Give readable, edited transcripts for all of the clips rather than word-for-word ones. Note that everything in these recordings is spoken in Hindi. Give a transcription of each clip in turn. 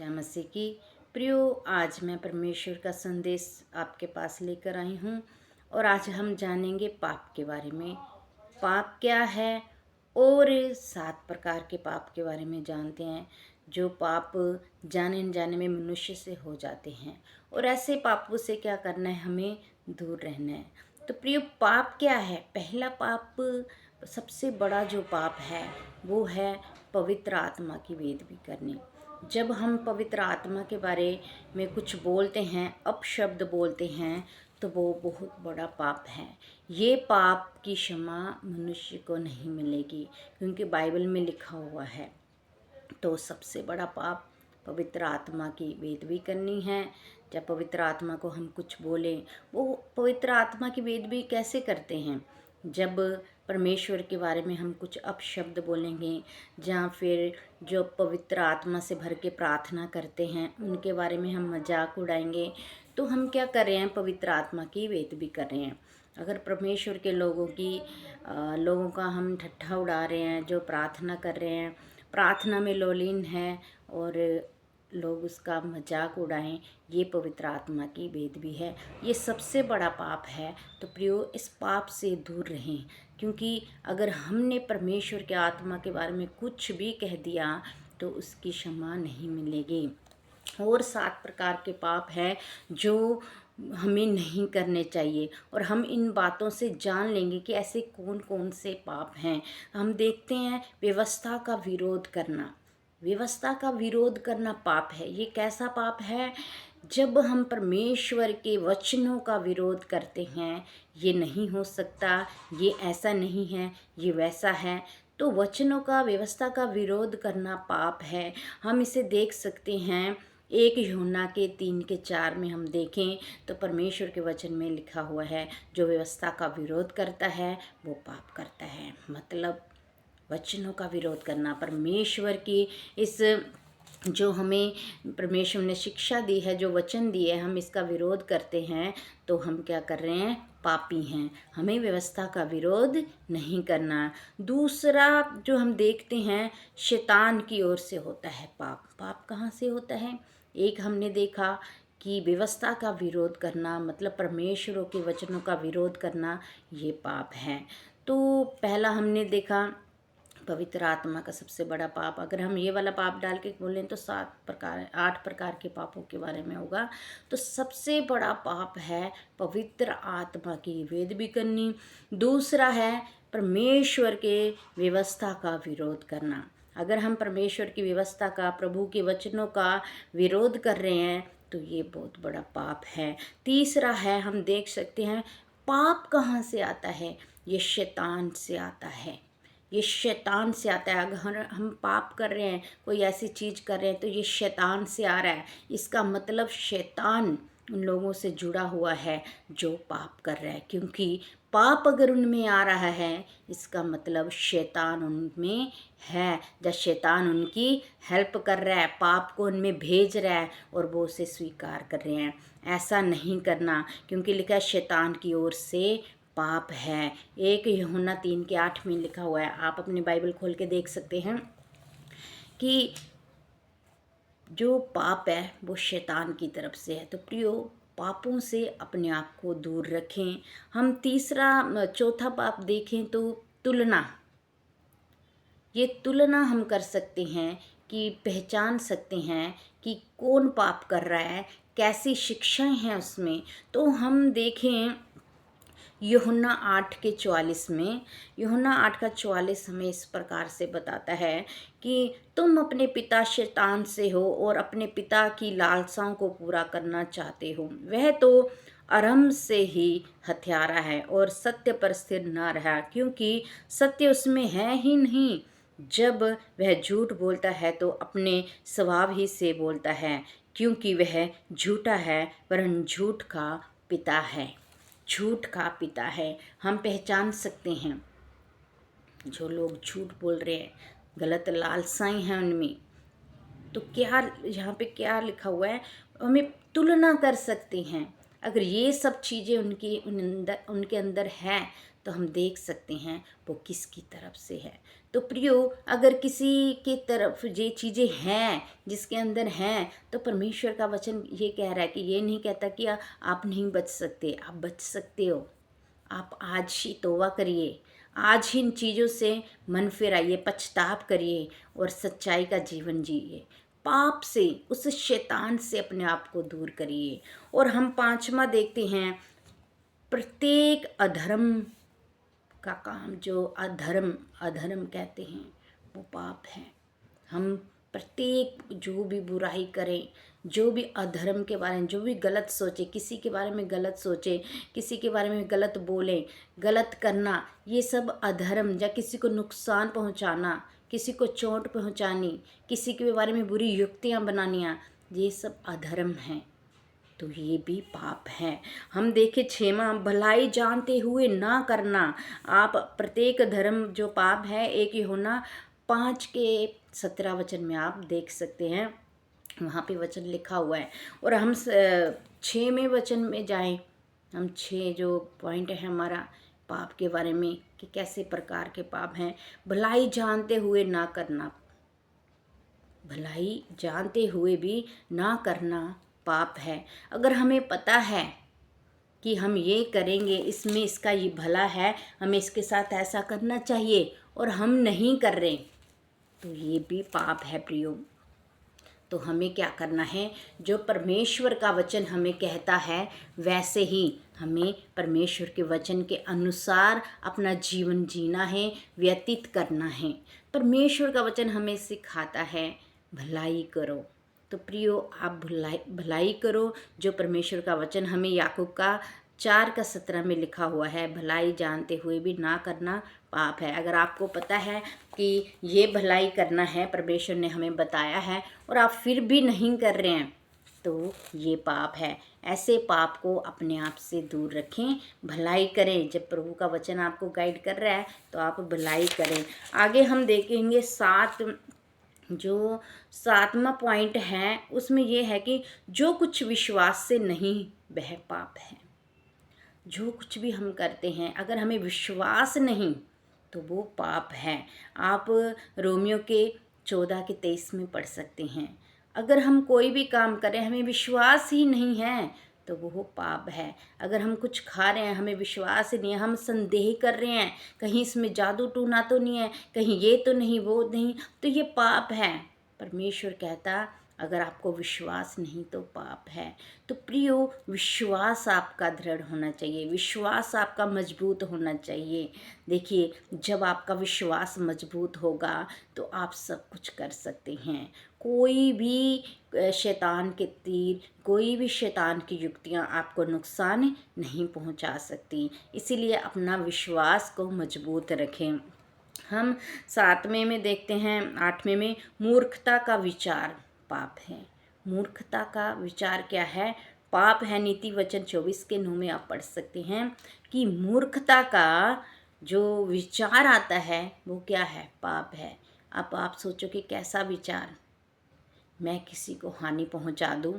जय मसीह की। प्रियो, आज मैं परमेश्वर का संदेश आपके पास लेकर आई हूँ और आज हम जानेंगे पाप के बारे में। पाप क्या है और 7 प्रकार के पाप के बारे में जानते हैं जो पाप जाने अनजाने में मनुष्य से हो जाते हैं और ऐसे पापों से क्या करना है, हमें दूर रहना है। तो प्रियो, पाप क्या है? पहला पाप, सबसे बड़ा जो पाप है वो है पवित्र आत्मा की बेइज्जती करनी। जब हम पवित्र आत्मा के बारे में कुछ बोलते हैं, अपशब्द बोलते हैं, तो वो बहुत बड़ा पाप है। ये पाप की क्षमा मनुष्य को नहीं मिलेगी, क्योंकि बाइबल में लिखा हुआ है। तो सबसे बड़ा पाप पवित्र आत्मा की बेइज्जती करनी है। जब पवित्र आत्मा को हम कुछ बोलें, वो पवित्र आत्मा की बेइज्जती कैसे करते हैं? जब परमेश्वर के बारे में हम कुछ अपशब्द बोलेंगे, या फिर जो पवित्र आत्मा से भर के प्रार्थना करते हैं उनके बारे में हम मजाक उड़ाएंगे, तो हम क्या कर रहे हैं? पवित्र आत्मा की बेइज्जती कर रहे हैं। अगर परमेश्वर के लोगों का हम ठट्ठा उड़ा रहे हैं, जो प्रार्थना कर रहे हैं, प्रार्थना में लोलीन है और लोग उसका मजाक उड़ाएं, ये पवित्र आत्मा की बेइज्जती है। ये सबसे बड़ा पाप है। तो प्रियो, इस पाप से दूर रहें, क्योंकि अगर हमने परमेश्वर के आत्मा के बारे में कुछ भी कह दिया तो उसकी क्षमा नहीं मिलेगी। और 7 प्रकार के पाप हैं जो हमें नहीं करने चाहिए, और हम इन बातों से जान लेंगे कि ऐसे कौन कौन से पाप हैं। हम देखते हैं, व्यवस्था का विरोध करना। व्यवस्था का विरोध करना पाप है। ये कैसा पाप है? जब हम परमेश्वर के वचनों का विरोध करते हैं, ये नहीं हो सकता, ये ऐसा नहीं है, ये वैसा है, तो वचनों का, व्यवस्था का विरोध करना पाप है। हम इसे देख सकते हैं 1 यूहन्ना के 3 के 4 में हम देखें तो परमेश्वर के वचन में लिखा हुआ है, जो व्यवस्था का विरोध करता है वो पाप करता है। मतलब वचनों का विरोध करना, परमेश्वर की इस जो हमें परमेश्वर ने शिक्षा दी है, जो वचन दिए, हम इसका विरोध करते हैं तो हम क्या कर रहे हैं? पापी हैं। हमें व्यवस्था का विरोध नहीं करना। दूसरा जो हम देखते हैं, शैतान की ओर से होता है पाप। पाप कहाँ से होता है? एक हमने देखा कि व्यवस्था का विरोध करना, मतलब परमेश्वरों के वचनों का विरोध करना, ये पाप है। तो पहला हमने देखा पवित्र आत्मा का सबसे बड़ा पाप। अगर हम ये वाला पाप डाल के बोलें तो 8 प्रकार के पापों के बारे में होगा। तो सबसे बड़ा पाप है पवित्र आत्मा की बेइज्जती करनी। दूसरा है परमेश्वर के व्यवस्था का विरोध करना। अगर हम परमेश्वर की व्यवस्था का, प्रभु के वचनों का विरोध कर रहे हैं तो ये बहुत बड़ा पाप है। तीसरा है, हम देख सकते हैं, पाप कहाँ से आता है? ये शैतान से आता है। ये शैतान से आता है। अगर हम पाप कर रहे हैं, कोई ऐसी चीज़ कर रहे हैं, तो ये शैतान से आ रहा है। इसका मतलब शैतान उन लोगों से जुड़ा हुआ है जो पाप कर रहा है, क्योंकि पाप अगर उनमें आ रहा है, इसका मतलब शैतान उनमें है। जब शैतान उनकी हेल्प कर रहा है, पाप को उनमें भेज रहा है और वो उसे स्वीकार कर रहे हैं। ऐसा नहीं करना, क्योंकि लिखा है शैतान की ओर से पाप है। 1 यूहन्ना 3 के 8 में लिखा हुआ है। आप अपनी बाइबल खोल के देख सकते हैं कि जो पाप है वो शैतान की तरफ से है। तो प्रियो, पापों से अपने आप को दूर रखें। हम चौथा पाप देखें तो तुलना। ये तुलना हम कर सकते हैं कि पहचान सकते हैं कि कौन पाप कर रहा है, कैसी शिक्षाएं हैं उसमें। तो हम देखें यूहन्ना 8 के 44 में, यूहन्ना 8 का 44 हमें इस प्रकार से बताता है कि तुम अपने पिता शैतान से हो और अपने पिता की लालसाओं को पूरा करना चाहते हो। वह तो आरंभ से ही हत्यारा है और सत्य पर स्थिर न रहा, क्योंकि सत्य उसमें है ही नहीं। जब वह झूठ बोलता है तो अपने स्वभाव ही से बोलता है, क्योंकि वह झूठा है, वरन झूठ का पिता है। झूठ का पिता है। हम पहचान सकते हैं जो लोग झूठ बोल रहे हैं, गलत लालसाएं हैं उनमें, तो क्या यहाँ पे क्या लिखा हुआ है? हमें तुलना कर सकते हैं। अगर ये सब चीज़ें उनके अंदर है, तो हम देख सकते हैं वो किसकी तरफ से है। तो प्रियो, अगर किसी की तरफ ये चीज़ें हैं जिसके अंदर हैं, तो परमेश्वर का वचन ये कह रहा है कि ये नहीं कहता कि आप नहीं बच सकते, आप बच सकते हो। आप आज ही तौबा करिए, आज ही इन चीज़ों से मन फिराइए, पछताव करिए और सच्चाई का जीवन जिए। पाप से, उस शैतान से अपने आप को दूर करिए। और हम पांचवा देखते हैं, प्रत्येक अधर्म का काम, जो अधर्म अधर्म कहते हैं वो पाप है। हम प्रत्येक जो भी बुराई करें, जो भी अधर्म के बारे में, जो भी गलत सोचे, किसी के बारे में गलत सोचे, किसी के बारे में गलत बोलें, गलत करना, ये सब अधर्म, या किसी को नुकसान पहुंचाना, किसी को चोट पहुंचानी, किसी के बारे में बुरी युक्तियां बनानियाँ, ये सब अधर्म हैं। तो ये भी पाप है। हम देखें छेमा, भलाई जानते हुए ना करना। आप प्रत्येक धर्म जो पाप है, एक ही होना 5 के 17 वचन में आप देख सकते हैं, वहाँ पे वचन लिखा हुआ है। और हम 6वें वचन में जाएं, हम 6 जो पॉइंट है हमारा पाप के बारे में कि कैसे प्रकार के पाप हैं। भलाई जानते हुए ना करना, भलाई जानते हुए भी ना करना पाप है। अगर हमें पता है कि हम ये करेंगे, इसमें इसका ये भला है, हमें इसके साथ ऐसा करना चाहिए, और हम नहीं कर रहे, तो ये भी पाप है प्रियो। तो हमें क्या करना है, जो परमेश्वर का वचन हमें कहता है वैसे ही हमें परमेश्वर के वचन के अनुसार अपना जीवन जीना है, व्यतीत करना है। परमेश्वर का वचन हमें सिखाता है भलाई करो। तो प्रियो, आप भलाई करो, जो परमेश्वर का वचन हमें याकूब का 4:17 में लिखा हुआ है, भलाई जानते हुए भी ना करना पाप है। अगर आपको पता है कि ये भलाई करना है, परमेश्वर ने हमें बताया है, और आप फिर भी नहीं कर रहे हैं, तो ये पाप है। ऐसे पाप को अपने आप से दूर रखें, भलाई करें। जब प्रभु का वचन आपको गाइड कर रहा है तो आप भलाई करें। आगे हम देखेंगे जो 7वां पॉइंट है, उसमें ये है कि जो कुछ विश्वास से नहीं वह पाप है। जो कुछ भी हम करते हैं, अगर हमें विश्वास नहीं तो वो पाप है। आप रोमियो के 14:23 में पढ़ सकते हैं। अगर हम कोई भी काम करें, हमें विश्वास ही नहीं है, तो वो पाप है। अगर हम कुछ खा रहे हैं, हमें विश्वास ही नहीं है, हम संदेह कर रहे हैं, कहीं इसमें जादू टूना तो नहीं है, कहीं ये तो नहीं, वो नहीं, तो ये पाप है। परमेश्वर कहता, अगर आपको विश्वास नहीं तो पाप है। तो प्रियो, विश्वास आपका दृढ़ होना चाहिए, विश्वास आपका मजबूत होना चाहिए। देखिए, जब आपका विश्वास मजबूत होगा तो आप सब कुछ कर सकते हैं। कोई भी शैतान के तीर, कोई भी शैतान की युक्तियां आपको नुकसान नहीं पहुंचा सकती। इसीलिए अपना विश्वास को मजबूत रखें। हम 7वें में देखते हैं, 8वें में, मूर्खता का विचार पाप है। मूर्खता का विचार क्या है? पाप है। नीति वचन 24:9 में आप पढ़ सकते हैं कि मूर्खता का जो विचार आता है वो क्या है? पाप है। अब आप सोचो कि कैसा विचार? मैं किसी को हानि पहुंचा दूं,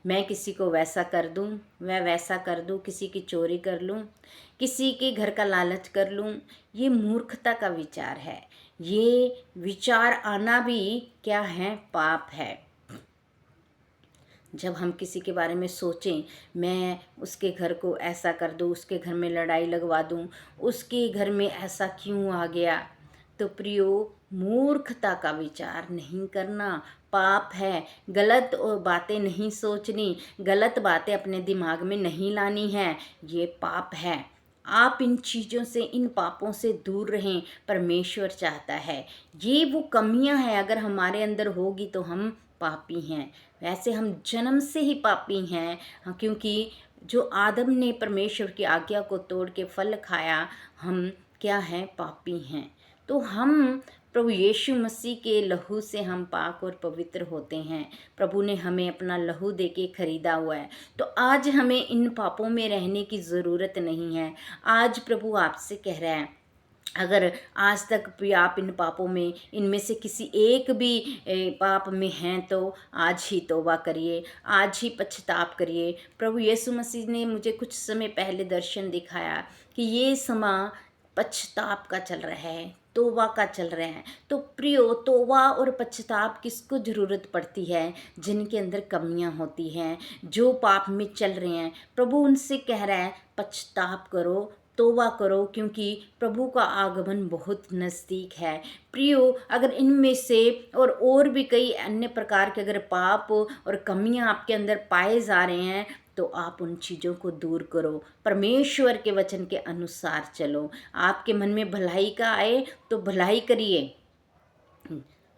मैं किसी को वैसा कर दूं, मैं वैसा कर दूं, किसी की चोरी कर लूं, किसी के घर का लालच कर लूं, ये मूर्खता का विचार है। ये विचार आना भी क्या है? पाप है। जब हम किसी के बारे में सोचें, मैं उसके घर को ऐसा कर दूं, उसके घर में लड़ाई लगवा दूं, उसके घर में ऐसा क्यों आ गया, तो प्रियो, मूर्खता का विचार नहीं करना पाप है। गलत बातें नहीं सोचनी, गलत बातें अपने दिमाग में नहीं लानी है, ये पाप है। आप इन चीज़ों से, इन पापों से दूर रहें। परमेश्वर चाहता है, ये वो कमियां हैं अगर हमारे अंदर होगी तो हम पापी हैं। वैसे हम जन्म से ही पापी हैं, क्योंकि जो आदम ने परमेश्वर की आज्ञा को तोड़ के फल खाया, हम क्या हैं? पापी हैं। तो हम प्रभु यीशु मसीह के लहू से हम पाक और पवित्र होते हैं। प्रभु ने हमें अपना लहू दे के खरीदा हुआ है। तो आज हमें इन पापों में रहने की ज़रूरत नहीं है। आज प्रभु आपसे कह रहा है, अगर आज तक भी आप इन पापों में, इनमें से किसी एक भी पाप में हैं, तो आज ही तौबा करिए, आज ही पश्चाताप करिए। प्रभु यीशु मसीह ने मुझे कुछ समय पहले दर्शन दिखाया कि ये समय पश्चाताप का चल रहा है, तौबा का चल रहा है। तो प्रियो, तौबा और पश्चाताप किसको ज़रूरत पड़ती है? जिनके अंदर कमियां होती हैं, जो पाप में चल रहे हैं, प्रभु उनसे कह रहा है पश्चाताप करो, तौबा करो, क्योंकि प्रभु का आगमन बहुत नज़दीक है। प्रियो, अगर इनमें से और भी कई अन्य प्रकार के अगर पाप और कमियां आपके अंदर पाए जा रहे हैं, तो आप उन चीज़ों को दूर करो, परमेश्वर के वचन के अनुसार चलो। आपके मन में भलाई का आए तो भलाई करिए।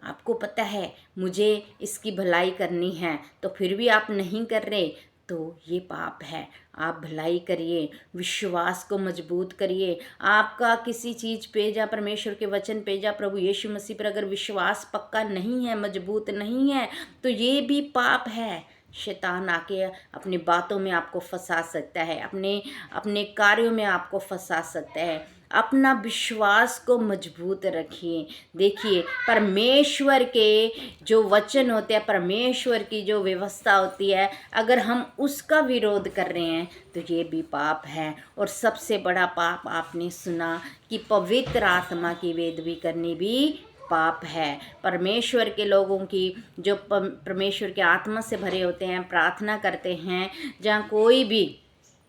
आपको पता है मुझे इसकी भलाई करनी है, तो फिर भी आप नहीं कर रहे, तो ये पाप है। आप भलाई करिए, विश्वास को मजबूत करिए। आपका किसी चीज़ पे या परमेश्वर के वचन पे या प्रभु यीशु मसीह पर अगर विश्वास पक्का नहीं है, मजबूत नहीं है, तो ये भी पाप है। शैतान आके अपनी बातों में आपको फंसा सकता है, अपने अपने कार्यों में आपको फंसा सकता है। अपना विश्वास को मजबूत रखिए। देखिए, परमेश्वर के जो वचन होते हैं, परमेश्वर की जो व्यवस्था होती है, अगर हम उसका विरोध कर रहे हैं तो ये भी पाप है। और सबसे बड़ा पाप आपने सुना कि पवित्र आत्मा की वेदवी करनी भी पाप है। परमेश्वर के लोगों की जो परमेश्वर के आत्मा से भरे होते हैं, प्रार्थना करते हैं, जहाँ कोई भी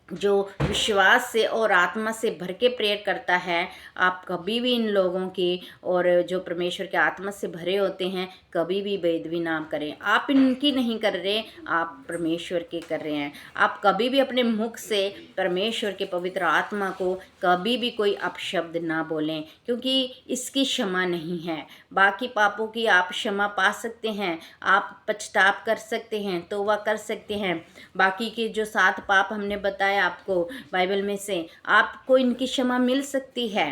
जो विश्वास से और आत्मा से भर के प्रेयर करता है, आप कभी भी इन लोगों की और जो परमेश्वर के आत्मा से भरे होते हैं, कभी भी बेदबी ना करें। आप इनकी नहीं कर रहे, आप परमेश्वर के कर रहे हैं। आप कभी भी अपने मुख से परमेश्वर के पवित्र आत्मा को कभी भी कोई अपशब्द ना बोलें, क्योंकि इसकी क्षमा नहीं है। बाकी पापों की आप क्षमा पा सकते हैं, आप पश्चाताप कर सकते हैं, तौबा कर सकते हैं। बाकी के जो 7 पाप हमने बताया आपको बाइबल में से, आपको इनकी क्षमा मिल सकती है।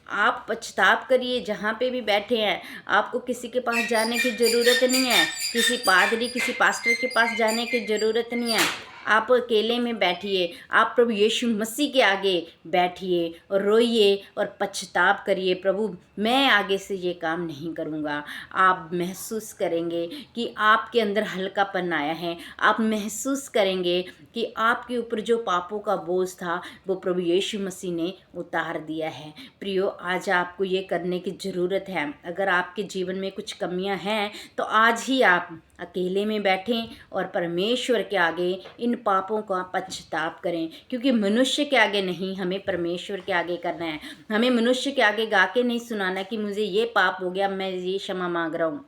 आप पश्चाताप करिए जहाँ पे भी बैठे हैं। आपको किसी के पास जाने की ज़रूरत नहीं है, किसी पादरी, किसी पास्टर के पास जाने की ज़रूरत नहीं है। आप अकेले में बैठिए, आप प्रभु यीशु मसीह के आगे बैठिए और रोइए और पश्चाताप करिए, प्रभु मैं आगे से ये काम नहीं करूँगा। आप महसूस करेंगे कि आपके अंदर हल्कापन आया है। आप महसूस करेंगे कि आपके ऊपर जो पापों का बोझ था, वो प्रभु यीशु मसीह ने उतार दिया है। प्रियो, आज आपको ये करने की ज़रूरत है। अगर आपके जीवन में कुछ कमियां हैं, तो आज ही आप अकेले में बैठें और परमेश्वर के आगे इन पापों का पश्चाताप करें, क्योंकि मनुष्य के आगे नहीं, हमें परमेश्वर के आगे करना है। हमें मनुष्य के आगे गा के नहीं सुनाना कि मुझे ये पाप हो गया, मैं ये क्षमा मांग रहा हूँ।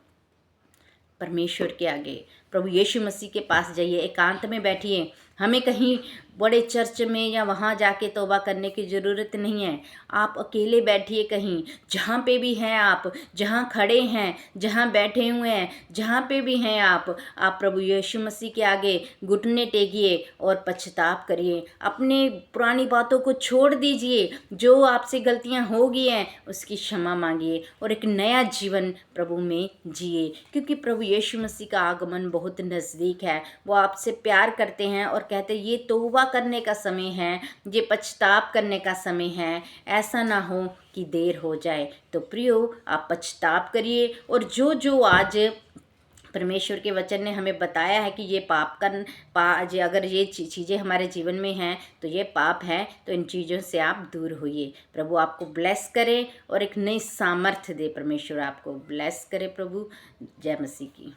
परमेश्वर के आगे, प्रभु यीशु मसीह के पास जाइए, एकांत में बैठिए। हमें कहीं बड़े चर्च में या वहाँ जाके तौबा करने की ज़रूरत नहीं है। आप अकेले बैठिए कहीं, जहाँ पे भी हैं आप, जहाँ खड़े हैं, जहाँ बैठे हुए हैं, जहाँ पे भी हैं आप प्रभु यीशु मसीह के आगे घुटने टेकिए और पश्चाताप करिए। अपने पुरानी बातों को छोड़ दीजिए, जो आपसे गलतियाँ हो गई हैं उसकी क्षमा मांगिए और एक नया जीवन प्रभु में जिए, क्योंकि प्रभु यीशु मसीह का आगमन बहुत नज़दीक है। वो आपसे प्यार करते हैं और कहते हैं ये तौबा करने का समय है, ये पश्चाताप करने का समय है, ऐसा ना हो कि देर हो जाए। तो प्रियो, आप पश्चाताप करिए और जो जो आज परमेश्वर के वचन ने हमें बताया है कि ये पाप अगर ये चीज़ें हमारे जीवन में हैं तो ये पाप है, तो इन चीज़ों से आप दूर होइए। प्रभु आपको ब्लेस करे और एक नई सामर्थ्य दे। परमेश्वर आपको ब्लेस करे। प्रभु, जय मसीह की।